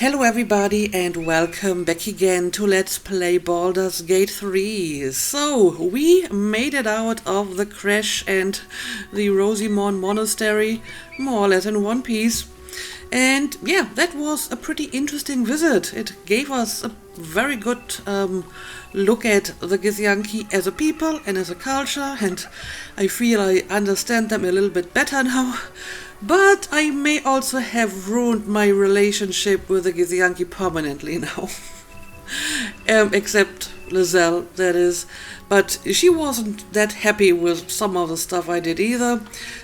Hello everybody and welcome back again to Let's Play Baldur's Gate 3. So, we made it out of the crèche and the Rosimon Monastery more or less in one piece. And yeah, that was a pretty interesting visit. It gave us a very good look at the Githyanki as a people and as a culture, and I feel I understand them a little bit better now. But I may also have ruined my relationship with the Githyanki permanently now. Except Lizelle, that is. But she wasn't that happy with some of the stuff I did either.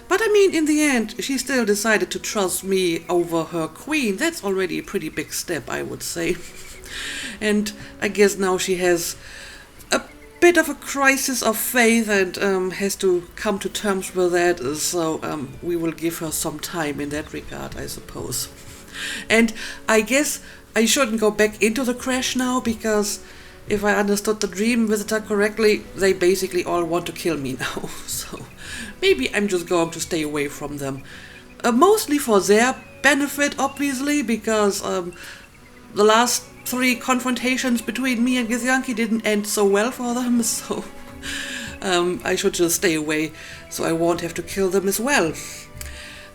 But I mean, in the end, she still decided to trust me over her queen. That's already a pretty big step, I would say. And I guess now she has a bit of a crisis of faith and has to come to terms with that. So we will give her some time in that regard, I suppose. And I guess I shouldn't go back into the crèche now, because if I understood the dream visitor correctly, they basically all want to kill me now. So maybe I'm just going to stay away from them. Mostly for their benefit, obviously, because the last 3 confrontations between me and Githyanki didn't end so well for them, so I should just stay away so I won't have to kill them as well.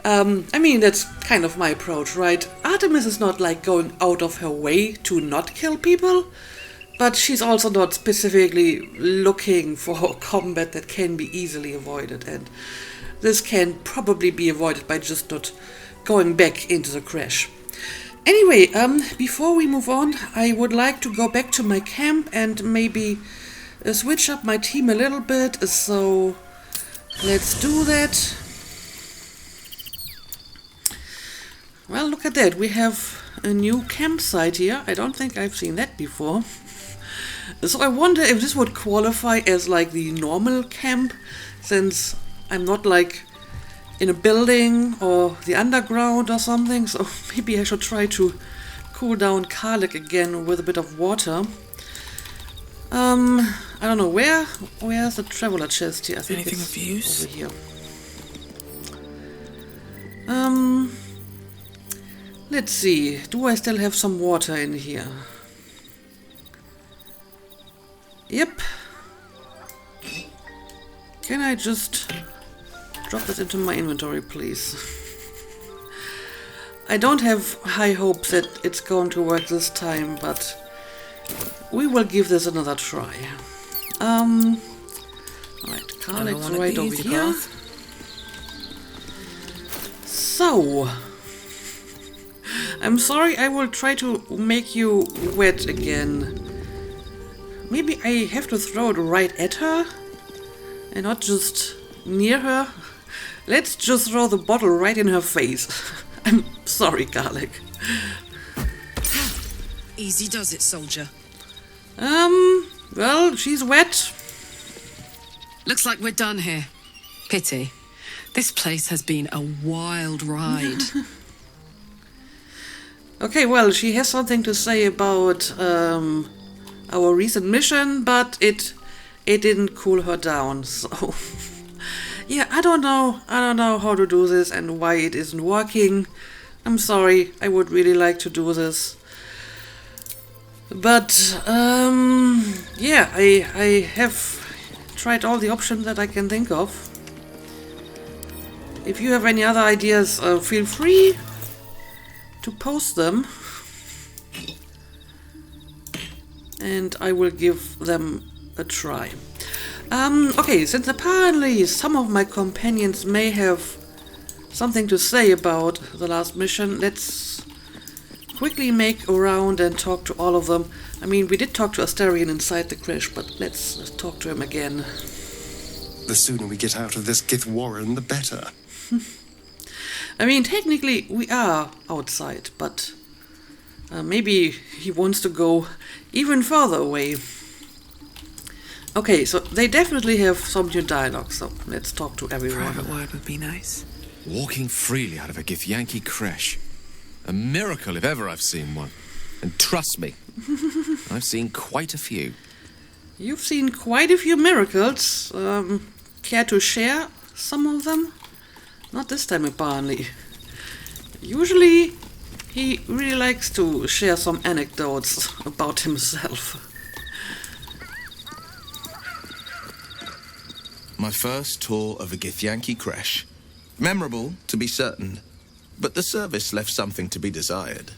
I mean, that's kind of my approach, right? Artemis is not like going out of her way to not kill people, but she's also not specifically looking for combat that can be easily avoided, and this can probably be avoided by just not going back into the crèche. Anyway, before we move on, I would like to go back to my camp and maybe switch up my team a little bit, so let's do that. Well, look at that, we have a new campsite here. I don't think I've seen that before. So I wonder if this would qualify as like the normal camp, since I'm not like in a building or the underground or something, so maybe I should try to cool down Karlek again with a bit of water. I don't know, where's the traveler chest here? I think anything it's of use over here. Let's see, do I still have some water in here? Yep. Can I just drop this into my inventory, please? I don't have high hopes that it's going to work this time, but we will give this another try. Alright, Karlek's right over here. So, I'm sorry, I will try to make you wet again. Maybe I have to throw it right at her and not just near her. Let's just throw the bottle right in her face. I'm sorry, Karlek. Easy does it, soldier. Well, she's wet. Looks like we're done here. Pity. This place has been a wild ride. Okay, well, she has something to say about our recent mission, but it didn't cool her down, so yeah, I don't know how to do this and why it isn't working. I'm sorry, I would really like to do this, but yeah, I have tried all the options that I can think of. If you have any other ideas, feel free to post them and I will give them a try. Okay, since apparently some of my companions may have something to say about the last mission, let's quickly make a round and talk to all of them. I mean, we did talk to Astarion inside the crèche, but let's talk to him again. The sooner we get out of this Gith Warren, the better. I mean, technically we are outside, but maybe he wants to go even further away. Okay, so they definitely have some new dialogue, so let's talk to everyone. Private word would be nice. Walking freely out of a Githyanki crèche. A miracle if ever I've seen one. And trust me, I've seen quite a few. You've seen quite a few miracles. Care to share some of them? Not this time, apparently. Usually He really likes to share some anecdotes about himself. My first tour of a Githyanki crèche. Memorable, to be certain, but the service left something to be desired.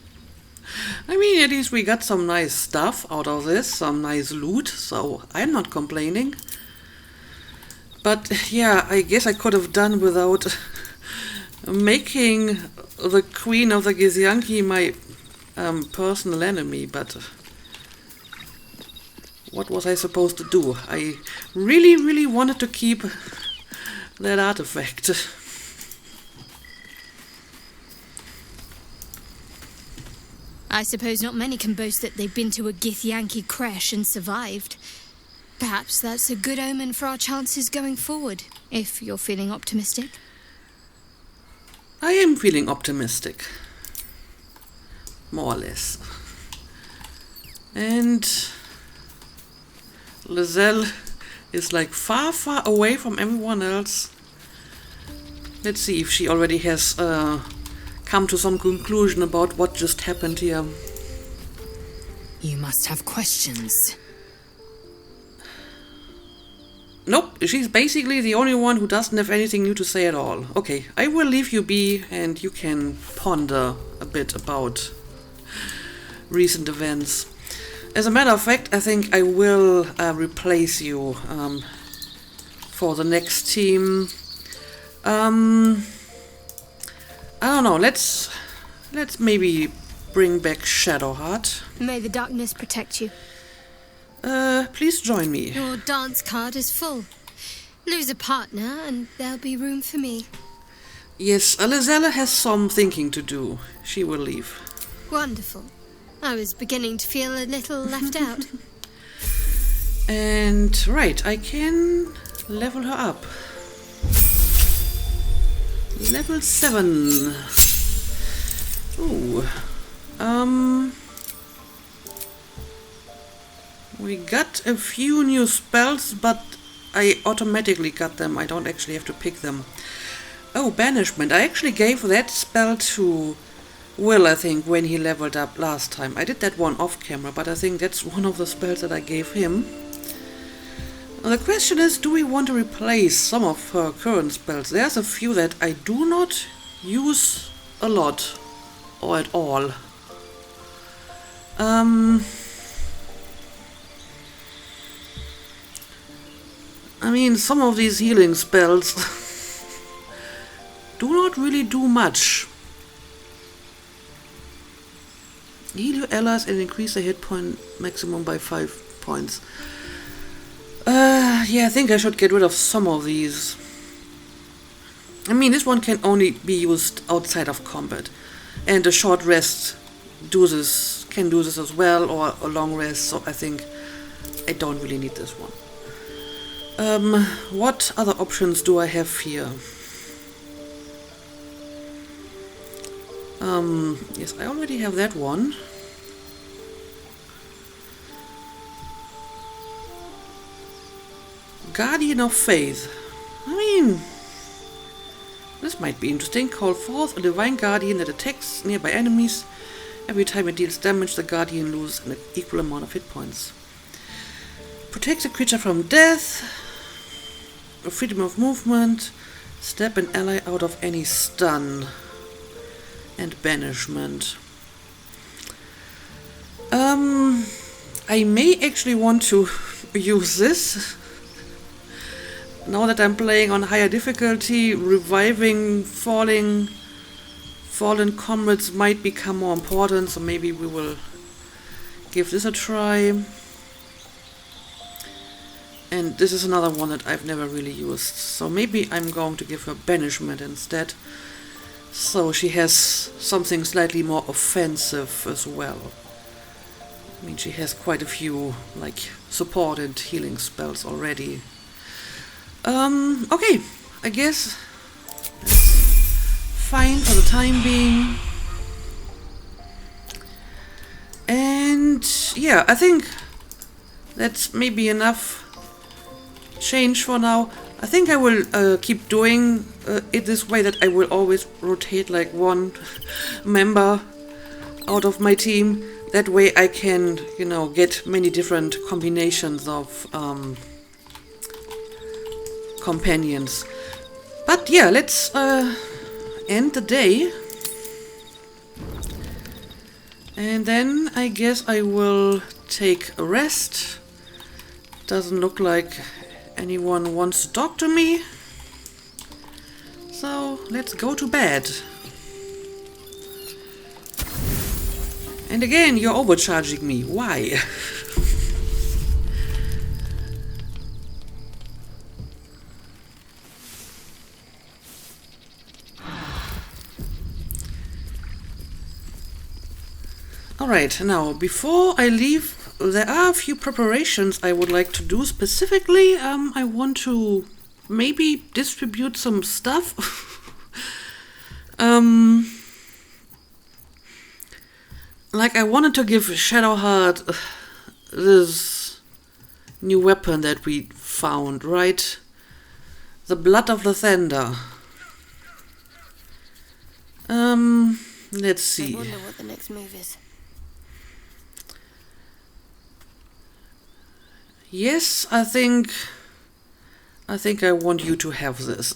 I mean, at least we got some nice stuff out of this, some nice loot, so I'm not complaining. But yeah, I guess I could have done without making the Queen of the Githyanki my personal enemy, but what was I supposed to do? I really wanted to keep that artifact. I suppose not many can boast that they've been to a Githyanki crèche and survived. Perhaps that's a good omen for our chances going forward, if you're feeling optimistic. I am feeling optimistic. More or less. And Lizelle is like far away from everyone else. Let's see if she already has come to some conclusion about what just happened here. You must have questions. Nope, she's basically the only one who doesn't have anything new to say at all. Okay, I will leave you be and you can ponder a bit about recent events. As a matter of fact, I think I will replace you for the next team. I don't know, let's maybe bring back Shadowheart. May the darkness protect you. Please join me. Your dance card is full. Lose a partner and there'll be room for me. Yes, Lizelle has some thinking to do. She will leave. Wonderful. I was beginning to feel a little left out. And right, I can level her up. Level 7. Ooh. We got a few new spells, but I automatically got them. I don't actually have to pick them. Oh, Banishment. I actually gave that spell to Will, I think, when he leveled up last time. I did that one off camera, but I think that's one of the spells that I gave him. Now, the question is, do we want to replace some of her current spells? There's a few that I do not use a lot, or at all. I mean, some of these healing spells do not really do much. Heal your allies and increase the hit point maximum by 5 points. Yeah, I think I should get rid of some of these. I mean, this one can only be used outside of combat. And a short rest can do this as well, or a long rest, so I think I don't really need this one. What other options do I have here? Yes, I already have that one. Guardian of Faith. I mean, this might be interesting. Call forth a divine guardian that attacks nearby enemies. Every time it deals damage, the guardian loses an equal amount of hit points. Protects a creature from death. Freedom of movement. Step an ally out of any stun. And banishment. I may actually want to use this. Now that I'm playing on higher difficulty, reviving fallen comrades might become more important, so maybe we will give this a try. And this is another one that I've never really used, so maybe I'm going to give her banishment instead. So she has something slightly more offensive as well. I mean, she has quite a few, like, support and healing spells already. Okay, I guess that's fine for the time being. And yeah, I think that's maybe enough change for now. I think I will keep doing it this way, that I will always rotate like one member out of my team. That way I can, you know, get many different combinations of companions. But yeah, let's end the day. And then I guess I will take a rest. Doesn't look like anyone wants to talk to me. So let's go to bed. And again, you're overcharging me. Why? Alright, now, before I leave, there are a few preparations I would like to do. Specifically, I want to maybe distribute some stuff. Like, I wanted to give Shadowheart this new weapon that we found, right? The Blood of the Thunder. Let's see. I wonder what the next move is. Yes, I think I want you to have this.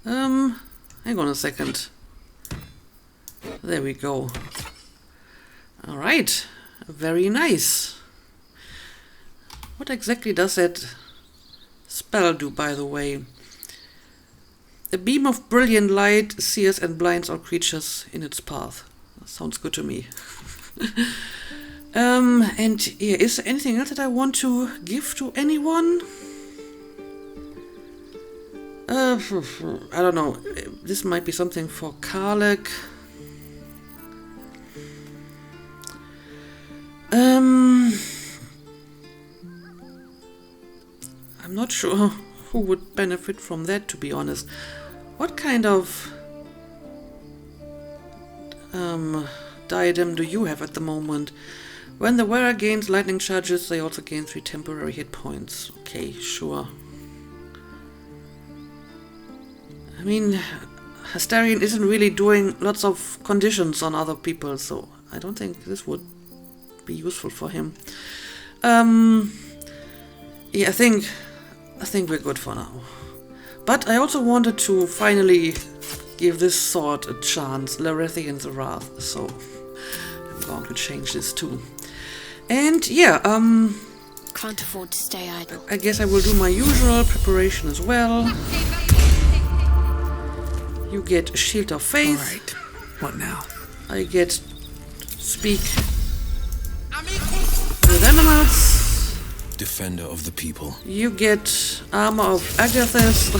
Hang on a second. There we go. Alright, very nice. What exactly does that spell do, by the way? A beam of brilliant light sears and blinds all creatures in its path. That sounds good to me. And yeah, is there anything else that I want to give to anyone? I don't know. This might be something for Karlek. I'm not sure who would benefit from that, to be honest. What kind of diadem do you have at the moment? When the wearer gains lightning charges, they also gain 3 temporary hit points. Okay, sure. I mean, Astarion isn't really doing lots of conditions on other people, so I don't think this would be useful for him. Yeah, I think we're good for now. But I also wanted to finally give this sword a chance, Larethian's Wrath, so I'm going to change this too. And yeah, Can't afford to stay idle. I guess I will do my usual preparation as well. You get a Shield of Faith. Alright, what now? I get Speak with Animals. Defender of the people. You get Armor of Agathis.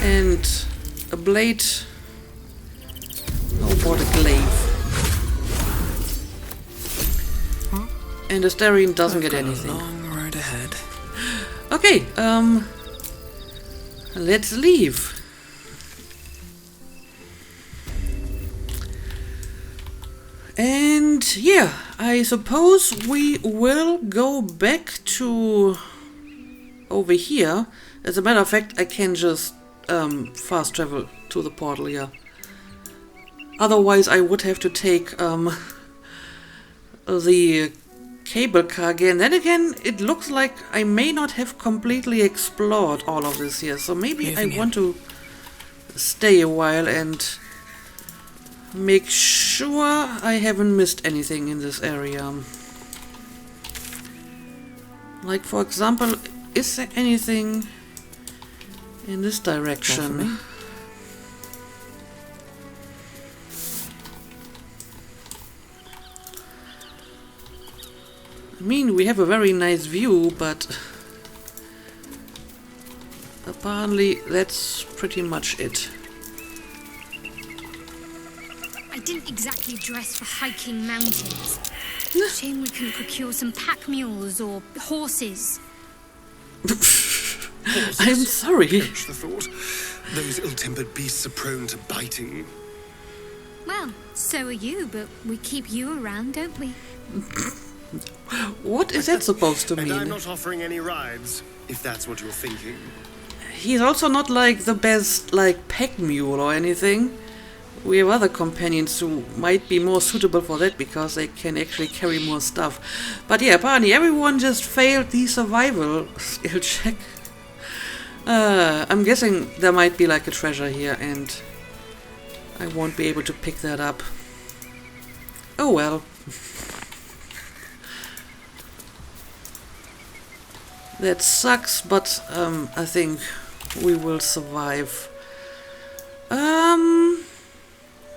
And a blade. Oh, what a glaive. And Astarion doesn't get anything. Long road ahead. Okay, let's leave. And yeah, I suppose we will go back to over here. As a matter of fact, I can just fast travel to the portal here. Otherwise, I would have to take the cable car again. Then again, it looks like I may not have completely explored all of this here. So maybe I want to stay a while and make sure I haven't missed anything in this area. Like, for example, is there anything in this direction? I mean, we have a very nice view, but apparently that's pretty much it. I didn't exactly dress for hiking mountains. Shame we couldn't procure some pack mules or horses. I'm sorry. Perish the thought. Those ill-tempered beasts are prone to biting. Well, so are you, but we keep you around, don't we? What is that supposed to And mean? I'm not offering any rides, if that's what you're thinking. he's also not like the best like pack mule or anything. We have other companions who might be more suitable for that because they can actually carry more stuff. But yeah, apparently everyone just failed the survival skill check. I'm guessing there might be like a treasure here and I won't be able to pick that up. Oh well. That sucks, but I think we will survive.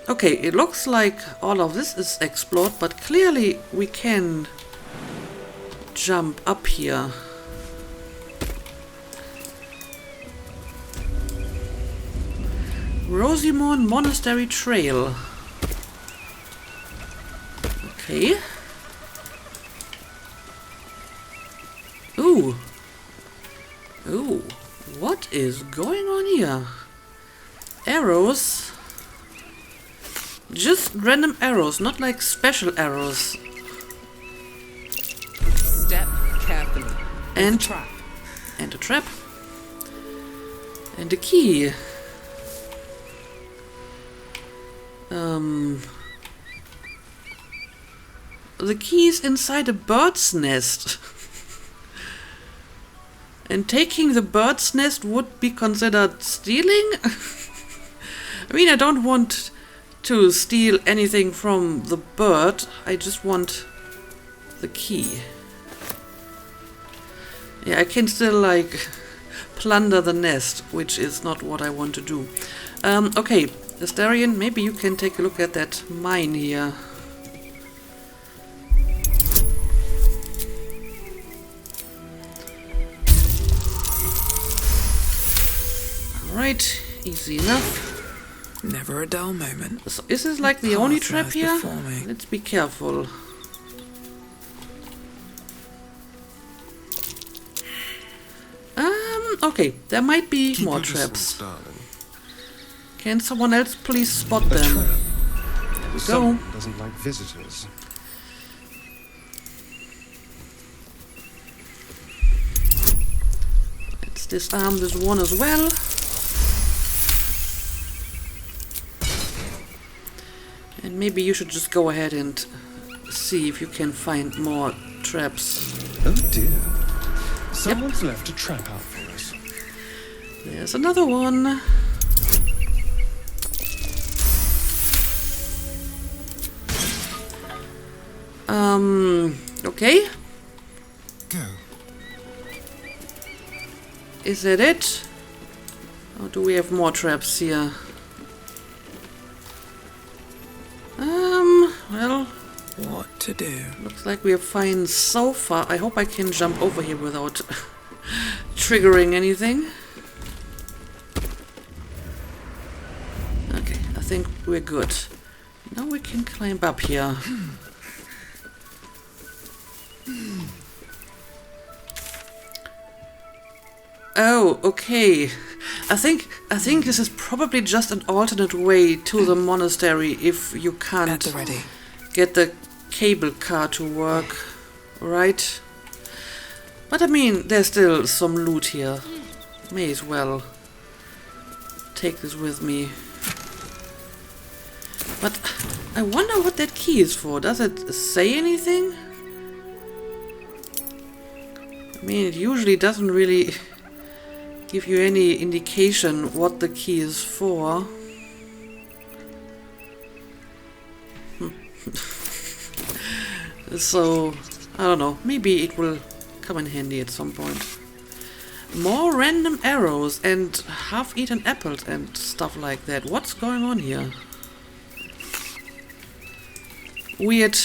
Okay, it looks like all of this is explored, but clearly we can jump up here. Rosimon Monastery Trail. Okay. Ooh. Ooh. What is going on here? Arrows. Just random arrows, not like special arrows. Step carefully. And There's a trap. And a trap. And a key. The key is inside a bird's nest. And taking the bird's nest would be considered stealing? I mean, I don't want to steal anything from the bird. I just want the key. Yeah, I can still, like, plunder the nest, which is not what I want to do. Okay, Astarion, maybe you can take a look at that mine here. Alright, easy enough. Never a dull moment. So is this like the only trap here? Let's be careful. Okay, there might be more traps. Can someone else please spot them? There we go. Someone doesn't like visitors. Let's disarm this one as well. And maybe you should just go ahead and see if you can find more traps. Oh dear. Someone's left a trap out for us. There's another one. Okay. Go. Is that it? Or do we have more traps here? Well, What to do? looks like we are fine so far. I hope I can jump over here without triggering anything. Okay, I think we're good. Now we can climb up here. Oh, okay. I think this is probably just an alternate way to the monastery if you can't At the ready. get the cable car to work, right? But I mean, there's still some loot here. May as well take this with me. But I wonder what that key is for. Does it say anything? I mean, it usually doesn't really give you any indication what the key is for. So, I don't know. Maybe it will come in handy at some point. More random arrows and half-eaten apples and stuff like that. What's going on here? Weird.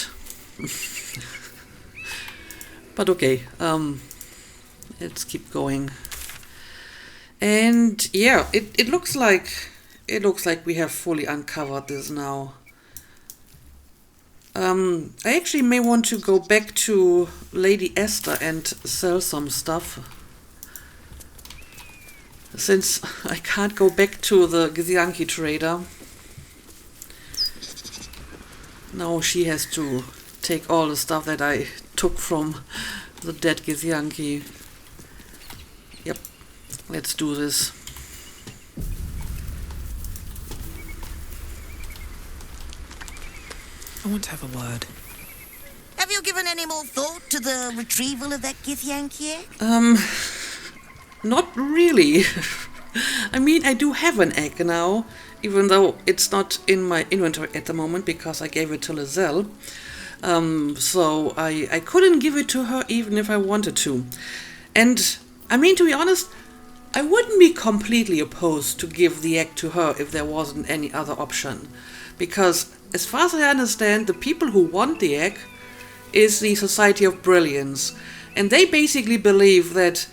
But okay. Let's keep going. And yeah, it looks like we have fully uncovered this now. I actually may want to go back to Lady Esther and sell some stuff. Since I can't go back to the Githyanki trader. Now she has to take all the stuff that I took from the dead Githyanki. Yep. Let's do this. I want to have a word. Have you given any more thought to the retrieval of that Githyanki egg? Not really. I mean, I do have an egg now, even though it's not in my inventory at the moment because I gave it to Lizelle. So I couldn't give it to her even if I wanted to. And, I mean, to be honest, I wouldn't be completely opposed to give the egg to her if there wasn't any other option. Because, as far as I understand, the people who want the egg is the Society of Brilliance. And they basically believe that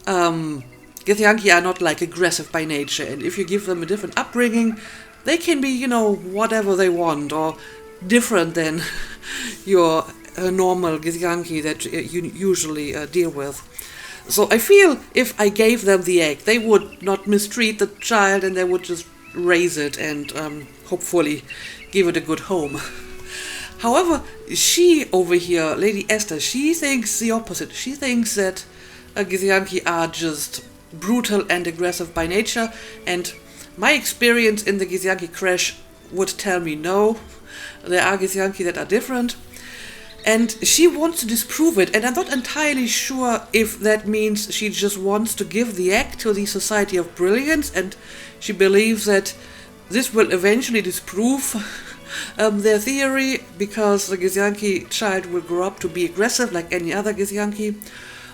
Githyanki are not like aggressive by nature. And if you give them a different upbringing, they can be, you know, whatever they want or different than your normal Githyanki that you usually deal with. So I feel if I gave them the egg, they would not mistreat the child and they would just raise it and hopefully give it a good home. However, she over here, Lady Esther, she thinks the opposite. She thinks that Githyanki are just brutal and aggressive by nature, and my experience in the Githyanki crash would tell me no. There are Githyanki that are different. And she wants to disprove it, and I'm not entirely sure if that means she just wants to give the egg to the Society of Brilliance, and she believes that this will eventually disprove their theory, because the Githyanki child will grow up to be aggressive like any other Githyanki,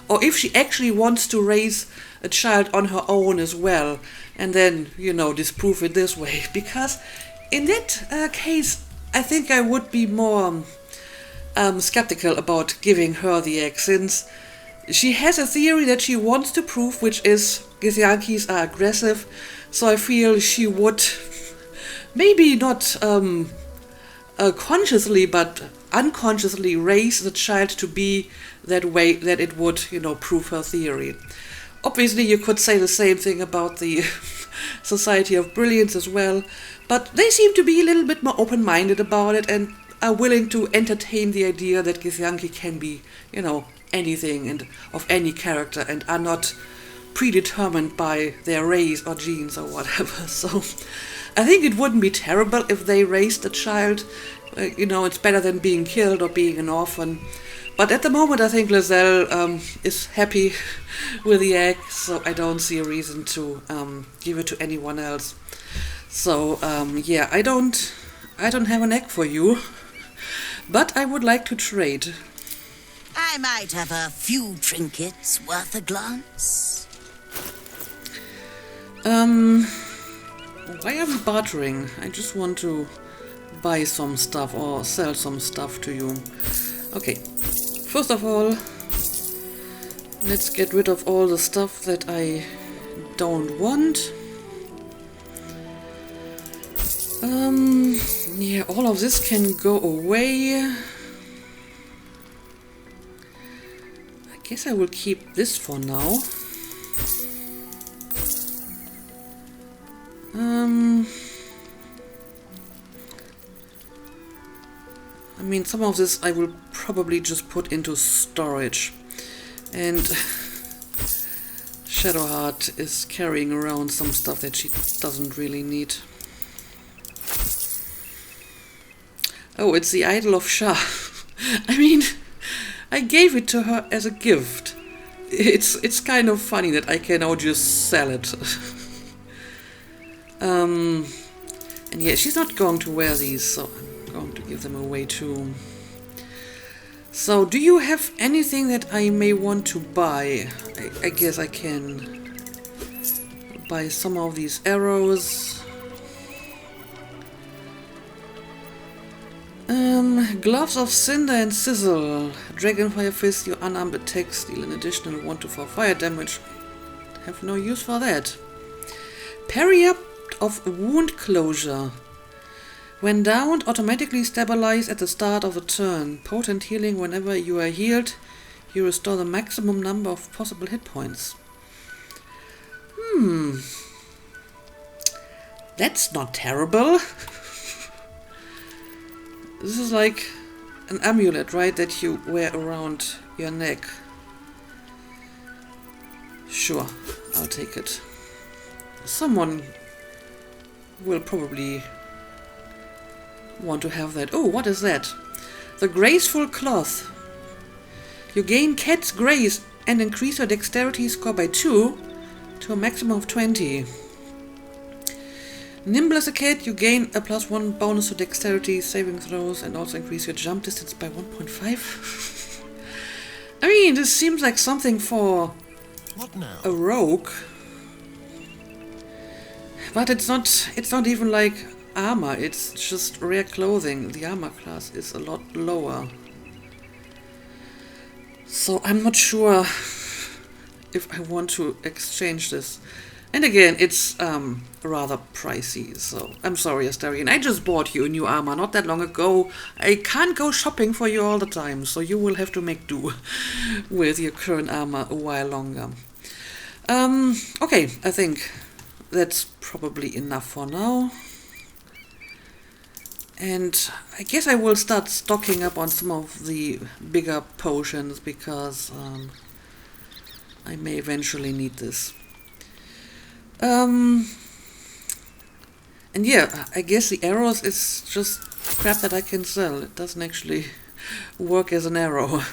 or if she actually wants to raise a child on her own as well, and then, you know, disprove it this way, because in that case, I think I would be more skeptical about giving her the egg, since she has a theory that she wants to prove, which is Githyankis are aggressive, so I feel she would maybe not consciously but unconsciously raise the child to be that way, that it would, you know, prove her theory. Obviously you could say the same thing about the Society of Brilliance as well, but they seem to be a little bit more open-minded about it and are willing to entertain the idea that Githyanki can be, you know, anything and of any character and are not predetermined by their race or genes or whatever. So I think it wouldn't be terrible if they raised a child. You know, it's better than being killed or being an orphan. But at the moment I think Lizelle is happy with the egg, so I don't see a reason to give it to anyone else. So yeah, I don't have an egg for you, but I would like to trade. I might have a few trinkets worth a glance. Why are we bartering? I just want to buy some stuff or sell some stuff to you. Okay, first of all, let's get rid of all the stuff that I don't want. Yeah, all of this can go away. I guess I will keep this for now. I mean, some of this I will probably just put into storage. And Shadowheart is carrying around some stuff that she doesn't really need. Oh, it's the Idol of Shah. I mean, I gave it to her as a gift. It's kind of funny that I can now just sell it. And yeah, she's not going to wear these, so I'm going to give them away too. So, do you have anything that I may want to buy? I guess I can buy some of these arrows. Gloves of Cinder and Sizzle. Dragonfire Fist, your unarmed attacks deal an additional 1 to 4 fire damage. Have no use for that. Parry up of Wound Closure. When downed, automatically stabilize at the start of a turn. Potent healing. Whenever you are healed, you restore the maximum number of possible hit points. That's not terrible. This is like an amulet, right, that you wear around your neck. Sure, I'll take it. Someone will probably want to have that. Oh, what is that? The Graceful Cloth. You gain Cat's Grace and increase your dexterity score by 2 to a maximum of 20. Nimble as a cat, you gain a +1 bonus to dexterity saving throws and also increase your jump distance by 1.5. I mean, this seems like something for a rogue. But it's not even like armor, it's just rare clothing. The armor class is a lot lower. So I'm not sure if I want to exchange this. And again, it's rather pricey, so I'm sorry, Astarion. I just bought you a new armor not that long ago. I can't go shopping for you all the time, so you will have to make do with your current armor a while longer. Okay, I think that's probably enough for now. And I guess I will start stocking up on some of the bigger potions because I may eventually need this. And yeah, I guess the arrows is just crap that I can sell. It doesn't actually work as an arrow.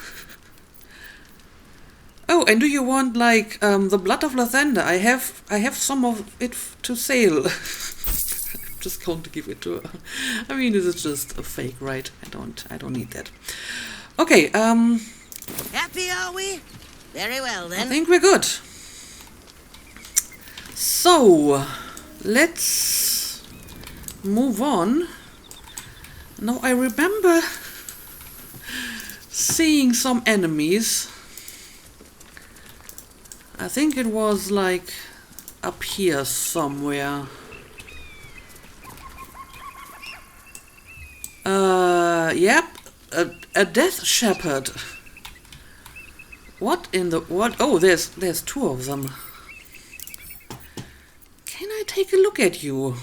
Oh, and do you want like the blood of Lathander? I have some of it to sale. I'm just going to give it to her. I mean, this is just a fake, right? I don't need that. Okay. Happy, are we? Very well then. I think we're good. So, let's move on. Now, I remember seeing some enemies. I think it was like up here somewhere. Yep, a death shepherd. What in the what? Oh, there's 2 of them. Can I take a look at you?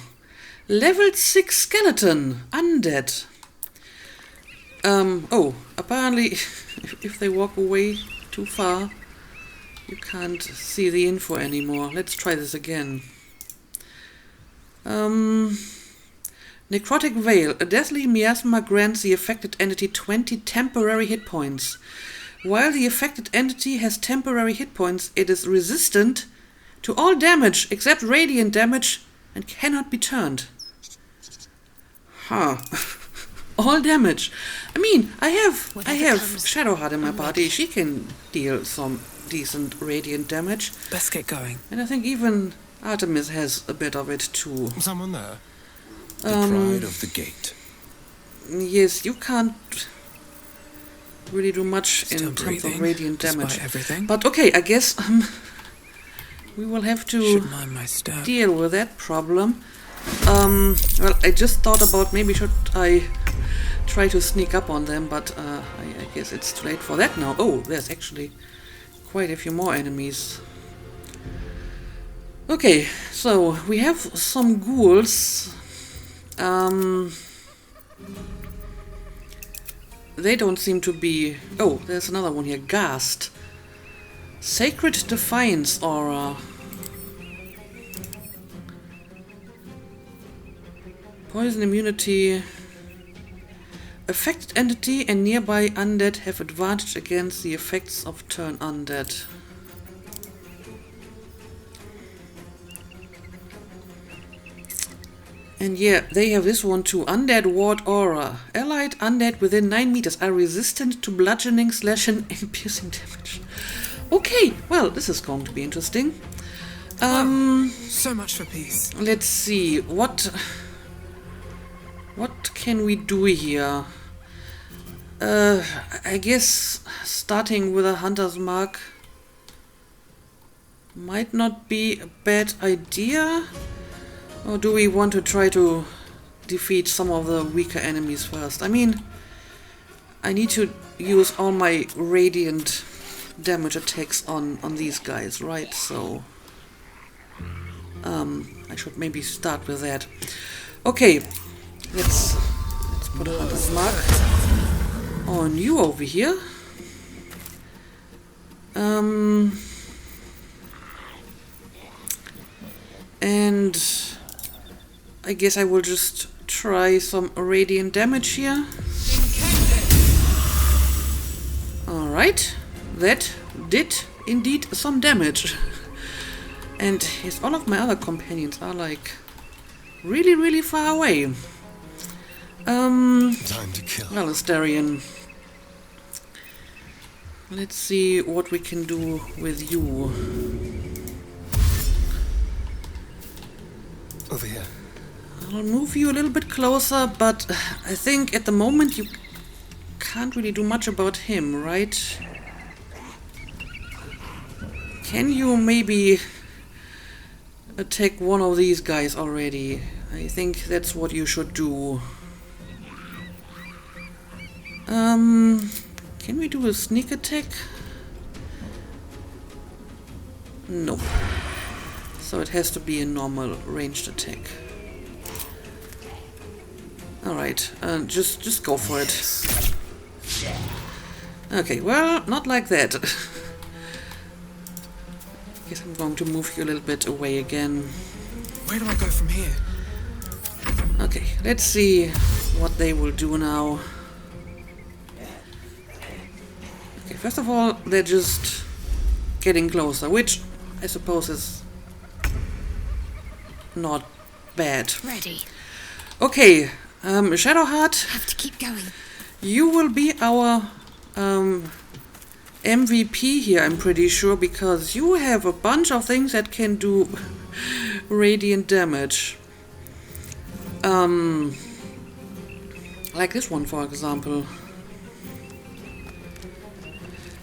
Level 6 skeleton, undead. Oh, apparently if they walk away too far, you can't see the info anymore. Let's try this again. Necrotic Veil. A deathly miasma grants the affected entity 20 temporary hit points. While the affected entity has temporary hit points, it is resistant to all damage except radiant damage and cannot be turned. Huh. All damage. I mean, I have Shadowheart in my party. She can deal some decent radiant damage. Best get going. And I think even Artemis has a bit of it too. Someone there? The pride of the gate. Yes, you can't really do much Still in terms of breathing, radiant damage. despite everything. But okay, I guess we will have to Should mind my step. deal with that problem. Well, I just thought about maybe should I try to sneak up on them, but I guess it's too late for that now. Oh, there's actually quite a few more enemies. Okay, so we have some ghouls. They don't seem to be... Oh, there's another one here. Ghast. Sacred Defiance Aura. Poison immunity. Affected entity and nearby undead have advantage against the effects of turn undead. And yeah, they have this one too. Undead Ward Aura. Allied undead within 9 meters are resistant to bludgeoning, slashing, and piercing damage. Okay, well, this is going to be interesting. So much for peace. Let's see, what can we do here? I guess starting with a hunter's mark might not be a bad idea. Or do we want to try to defeat some of the weaker enemies first? I mean, I need to use all my radiant damage attacks on these guys, right? So I should maybe start with that. Okay, let's put a hunter's mark on you over here. And I guess I will just try some radiant damage here. Alright, that did indeed some damage. And yes, all of my other companions are like really, really far away. Time to kill. Well, Asterion. Let's see what we can do with you. Over here. I'll move you a little bit closer, but I think at the moment you can't really do much about him, right? Can you maybe attack one of these guys already? I think that's what you should do. Can we do a sneak attack? No. So it has to be a normal ranged attack. Alright, just go for it. Okay, well, not like that. Guess I'm going to move you a little bit away again. Where do I go from here? Okay, let's see what they will do now. Okay, first of all, they're just getting closer, which I suppose is not bad. Ready. Okay, Shadowheart, Have to keep going. you will be our MVP here, I'm pretty sure, because you have a bunch of things that can do radiant damage. Like this one, for example.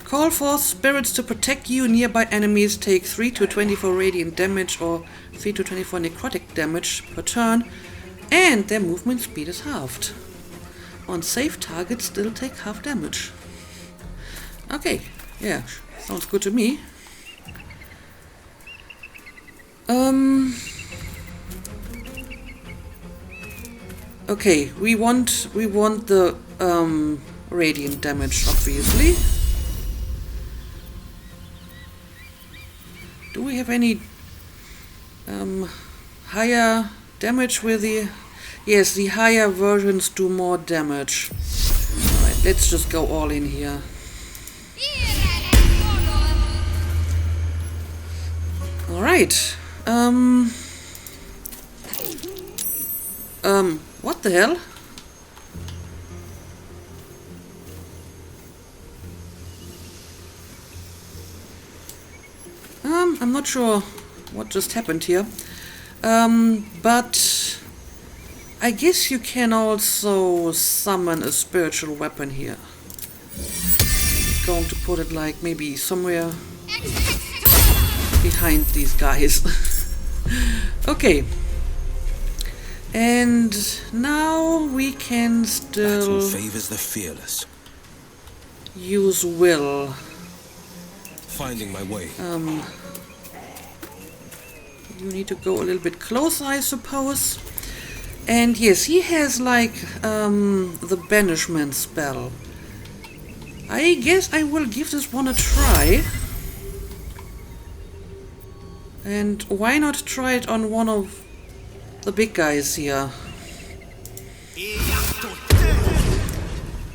Call forth spirits to protect you. Nearby enemies take 3 to 24 radiant damage or 3 to 24 necrotic damage per turn, and their movement speed is halved. On safe targets, still take half damage. Okay, yeah, sounds good to me. Okay, we want the radiant damage, obviously. Do we have any higher damage with the... Yes, the higher versions do more damage. Alright, let's just go all in here. Alright. What the hell? I'm not sure what just happened here. But I guess you can also summon a spiritual weapon here. Going to put it like maybe somewhere behind these guys. Okay. And now we can still Battle favors the fearless. use will. Finding my way. You need to go a little bit closer, I suppose. And yes, he has like the banishment spell. I guess I will give this one a try. And why not try it on one of the big guys here?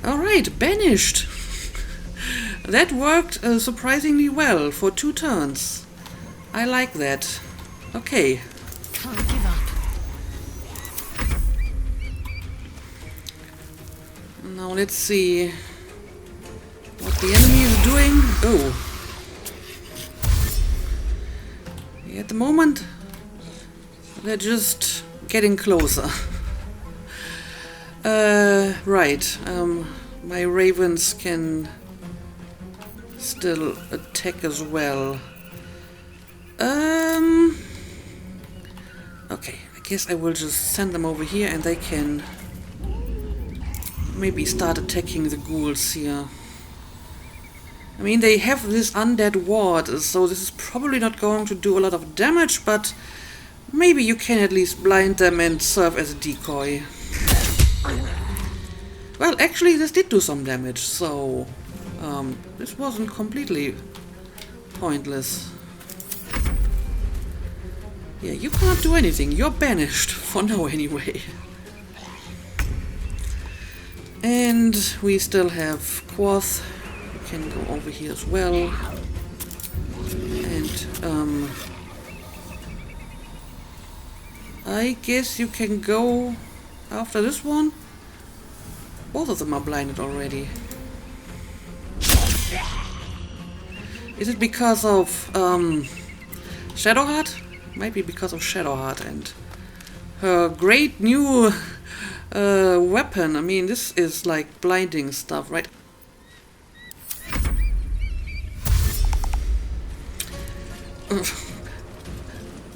Alright, banished. That worked surprisingly well for 2 turns. I like that. Okay. Can't give up. Now let's see what the enemy is doing. Oh. At the moment, they're just getting closer. Right. My ravens can still attack as well. Okay, I guess I will just send them over here and they can maybe start attacking the ghouls here. I mean, they have this undead ward, so this is probably not going to do a lot of damage, but maybe you can at least blind them and serve as a decoy. Well, actually, this did do some damage, so this wasn't completely pointless. Yeah, you can't do anything. You're banished. For now, anyway. And we still have Quoth. We can go over here as well. And, I guess you can go after this one. Both of them are blinded already. Is it because of Shadowheart? Might be because of Shadowheart and her great new weapon. I mean, this is like blinding stuff, right?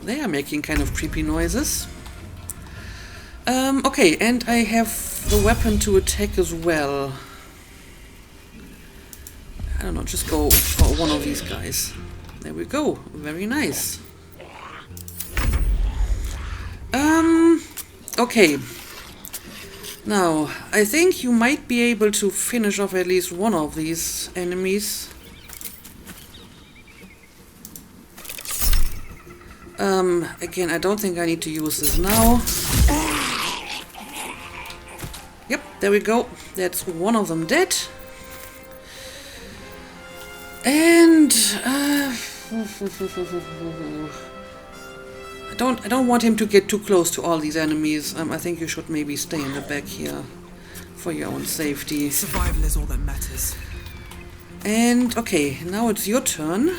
They are making kind of creepy noises. Okay, and I have the weapon to attack as well. I don't know, just go for one of these guys. There we go. Very nice. Okay. Now, I think you might be able to finish off at least one of these enemies. Again, I don't think I need to use this now. Yep, there we go. That's one of them dead. And I don't want him to get too close to all these enemies. I think you should maybe stay in the back here for your own safety. Survival is all that matters. And okay, now it's your turn.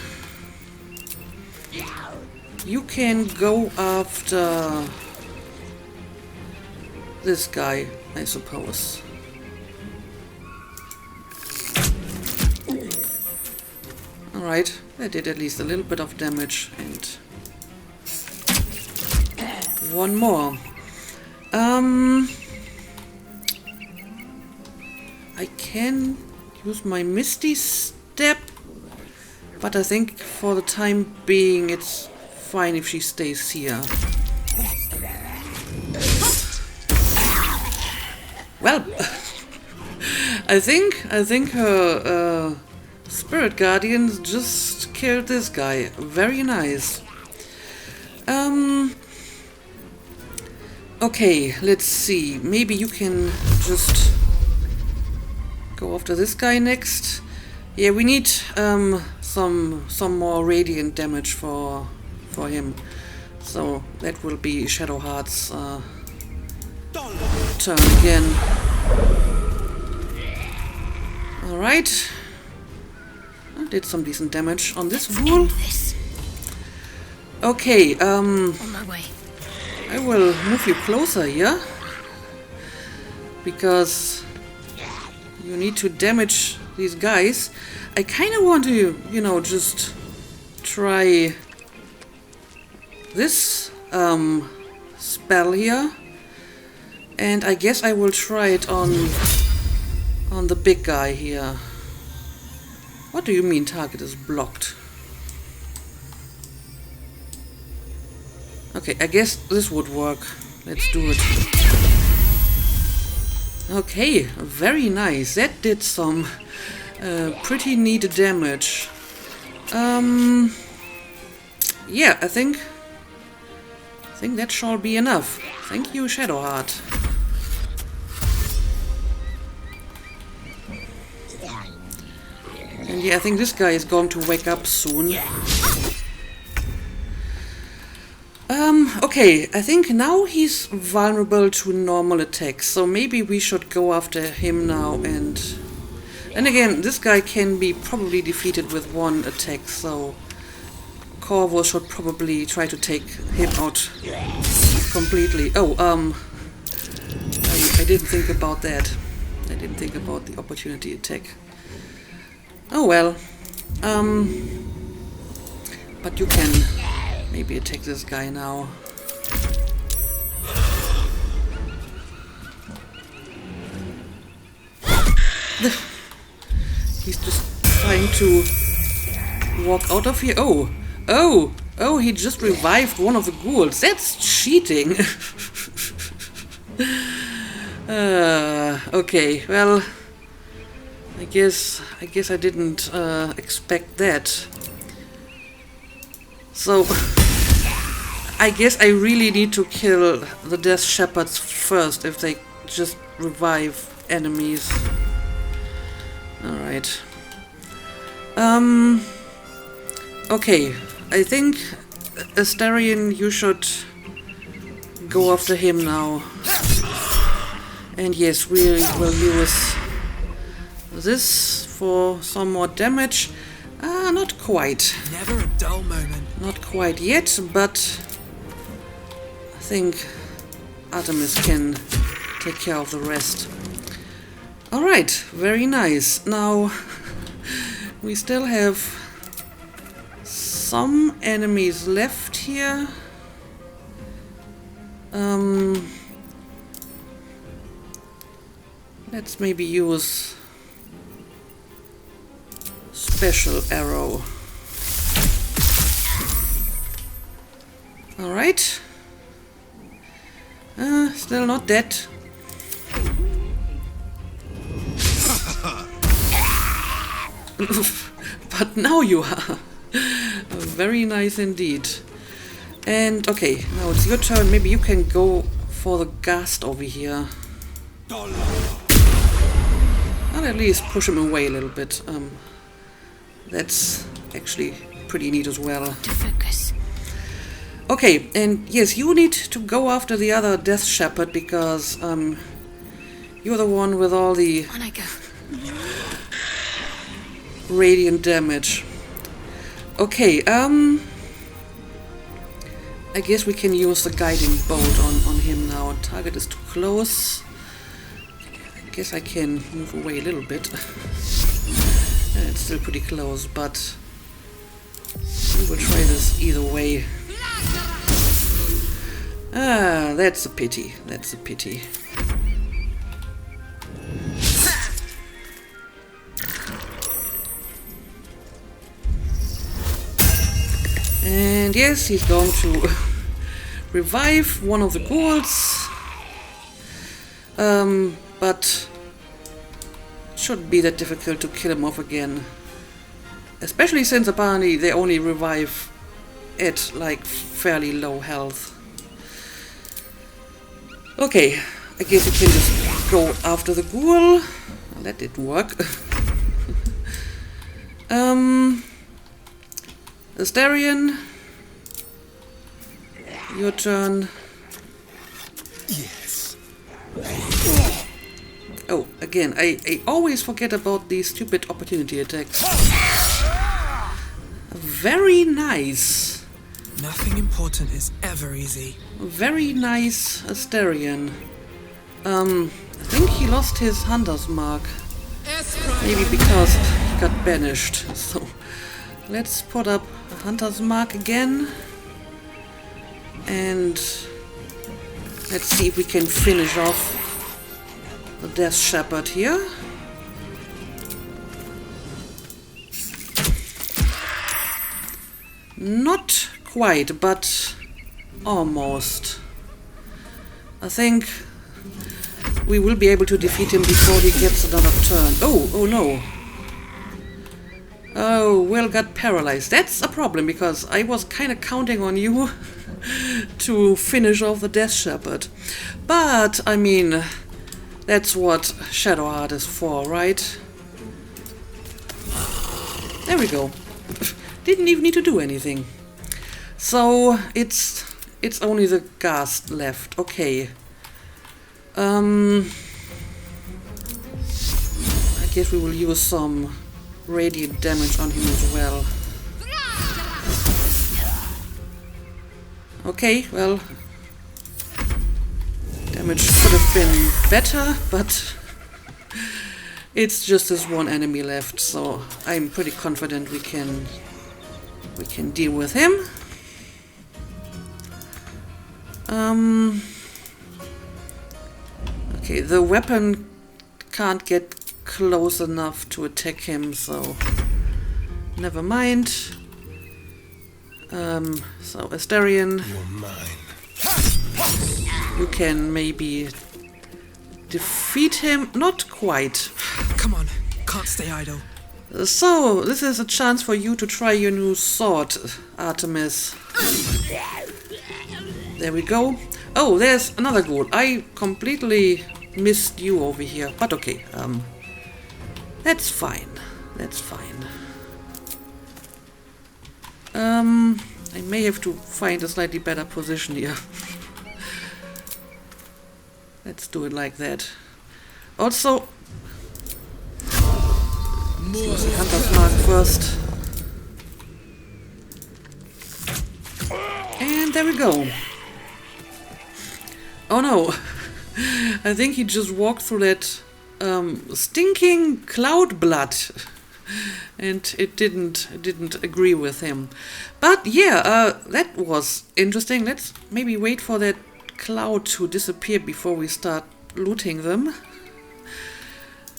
You can go after this guy, I suppose. Alright, that did at least a little bit of damage, and one more. I can use my Misty Step, but I think for the time being it's fine if she stays here. Well, I think her Spirit Guardians just killed this guy. Very nice. Okay, let's see. Maybe you can just go after this guy next. Yeah, we need some more radiant damage for him. So that will be Shadowheart's turn again. Alright. I did some decent damage on this fool. Okay, On my way. I will move you closer here. Because you need to damage these guys. I kind of want to, you know, just try this spell here. And I guess I will try it on the big guy here. What do you mean target is blocked? Okay, I guess this would work. Let's do it. Okay, very nice. That did some pretty neat damage. Yeah, I think that shall be enough. Thank you, Shadowheart. And yeah, I think this guy is going to wake up soon. Okay, I think now he's vulnerable to normal attacks, so maybe we should go after him now. And again, this guy can be probably defeated with one attack, so Corvo should probably try to take him out completely. Oh, I didn't think about that. I didn't think about the opportunity attack. Oh well. But you can maybe attack this guy now. He's just trying to walk out of here. Oh, he just revived one of the ghouls. That's cheating. Okay, well, I guess I didn't expect that. So I guess I really need to kill the Death Shepherds first if they just revive enemies. Alright. Okay, I think Astarion, you should go after him now. And yes, we will use this for some more damage. Not quite. Never a dull moment. Not quite yet, but I think Artemis can take care of the rest. Alright, very nice. Now, we still have some enemies left here. Let's maybe use special arrow. Alright. Still not dead. But now you are. Very nice indeed. And okay, now it's your turn. Maybe you can go for the ghast over here. I'll at least push him away a little bit. That's actually pretty neat as well. To focus. Okay, and yes, you need to go after the other Death Shepherd because you're the one with all the On I go. radiant damage. Okay, I guess we can use the guiding bolt on him now. Target is too close. I guess I can move away a little bit. It's still pretty close, but we will try this either way. Ah, that's a pity. That's a pity. And yes, he's going to revive one of the ghouls. But it shouldn't be that difficult to kill him off again. Especially since apparently they only revive at like fairly low health. Okay, I guess you can just go after the ghoul. That didn't work. Astarion, your turn. Yes. Oh, again, I always forget about these stupid opportunity attacks. Very nice. Nothing important is ever easy. Very nice, Astarion. I think he lost his hunter's mark. Maybe because he got banished. So let's put up a hunter's mark again. And let's see if we can finish off the Death Shepherd here. Not quite, but almost. I think we will be able to defeat him before he gets another turn. Oh no. Oh, Will got paralyzed. That's a problem because I was kind of counting on you to finish off the Death Shepherd. But, I mean, that's what Shadowheart is for, right? There we go. Didn't even need to do anything. So, it's only the ghast left. Okay. I guess we will use some radiant damage on him as well. Okay, well, damage could have been better, but it's just this one enemy left, so I'm pretty confident we can deal with him. Okay, the weapon can't get close enough to attack him, so never mind. So Astarion, You're mine. you can maybe defeat him. Not quite. Come on, can't stay idle. So, this is a chance for you to try your new sword, Artemis. There we go. Oh, there's another goal. I completely missed you over here. But okay, that's fine. That's fine. I may have to find a slightly better position here. Let's do it like that. Also, use the hunter's mark first. And there we go. Oh no. I think he just walked through that stinking cloud blood. And it didn't agree with him. But yeah, that was interesting. Let's maybe wait for that cloud to disappear before we start looting them.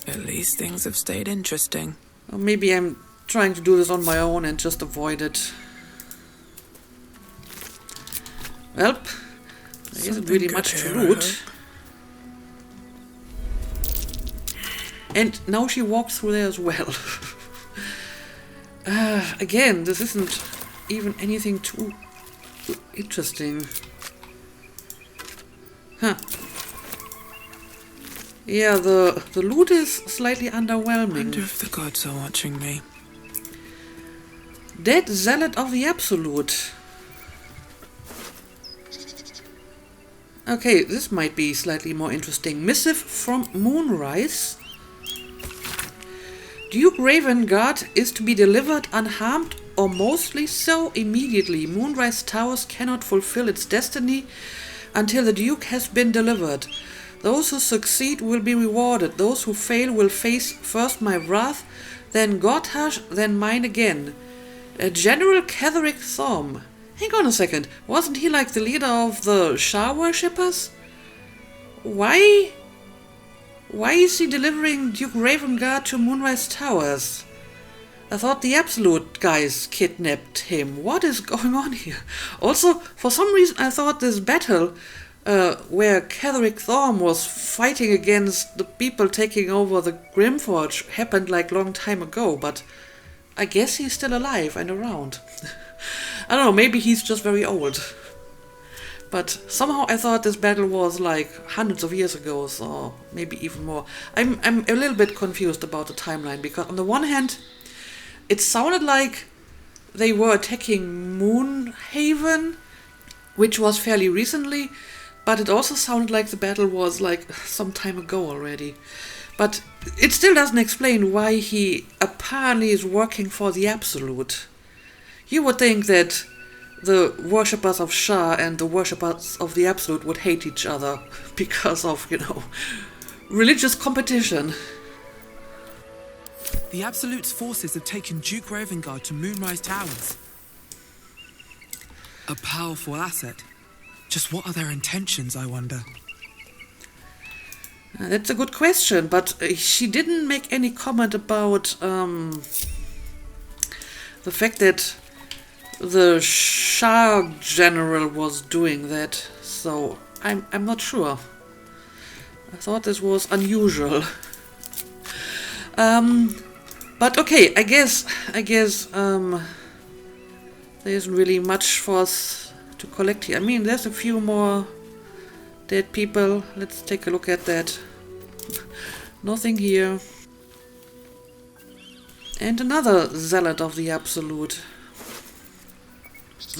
At least things have stayed interesting. Or maybe I'm trying to do this on my own and just avoid it. Well, there isn't really much to loot. And now she walks through there as well. Again, this isn't even anything too interesting. Huh. Yeah, the loot is slightly underwhelming. I wonder if the gods are watching me. Dead Zealot of the Absolute. Okay, this might be slightly more interesting. Missive from Moonrise. Duke Ravengard is to be delivered unharmed or mostly so immediately. Moonrise Towers cannot fulfill its destiny until the Duke has been delivered. Those who succeed will be rewarded. Those who fail will face first my wrath, then Gortash, then mine again. General Ketheric Thorm. Hang on a second. Wasn't he like the leader of the Shah worshippers? Why is he delivering Duke Ravengard to Moonrise Towers? I thought the Absolute guys kidnapped him. What is going on here? Also, for some reason I thought this battle where Ketheric Thorm was fighting against the people taking over the Grimforge happened like long time ago, but I guess he's still alive and around. I don't know, maybe he's just very old. But somehow I thought this battle was like hundreds of years ago, or maybe even more. I'm a little bit confused about the timeline, because on the one hand, it sounded like they were attacking Moonhaven, which was fairly recently, but it also sounded like the battle was like some time ago already. But it still doesn't explain why he apparently is working for the Absolute. You would think that the worshippers of Shah and the worshippers of the Absolute would hate each other because of, religious competition. The Absolute's forces have taken Duke Ravengard to Moonrise Towers. A powerful asset. Just what are their intentions, I wonder? That's a good question, but she didn't make any comment about the fact that the Shah general was doing that, so I'm not sure. I thought this was unusual. But okay, I guess there isn't really much for us to collect here. I mean, there's a few more dead people. Let's take a look at that. Nothing here. And another Zealot of the Absolute.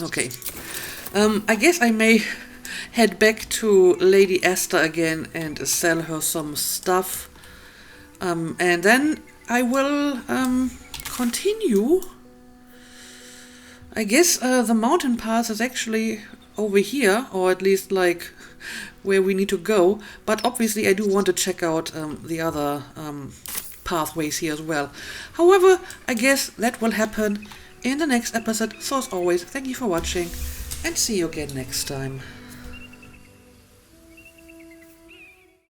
Okay. I guess I may head back to Lady Esther again and sell her some stuff. And then I will continue. I guess the mountain pass is actually over here, or at least like where we need to go. But obviously I do want to check out the other pathways here as well. However, I guess that will happen in the next episode. So as always, thank you for watching and see you again next time.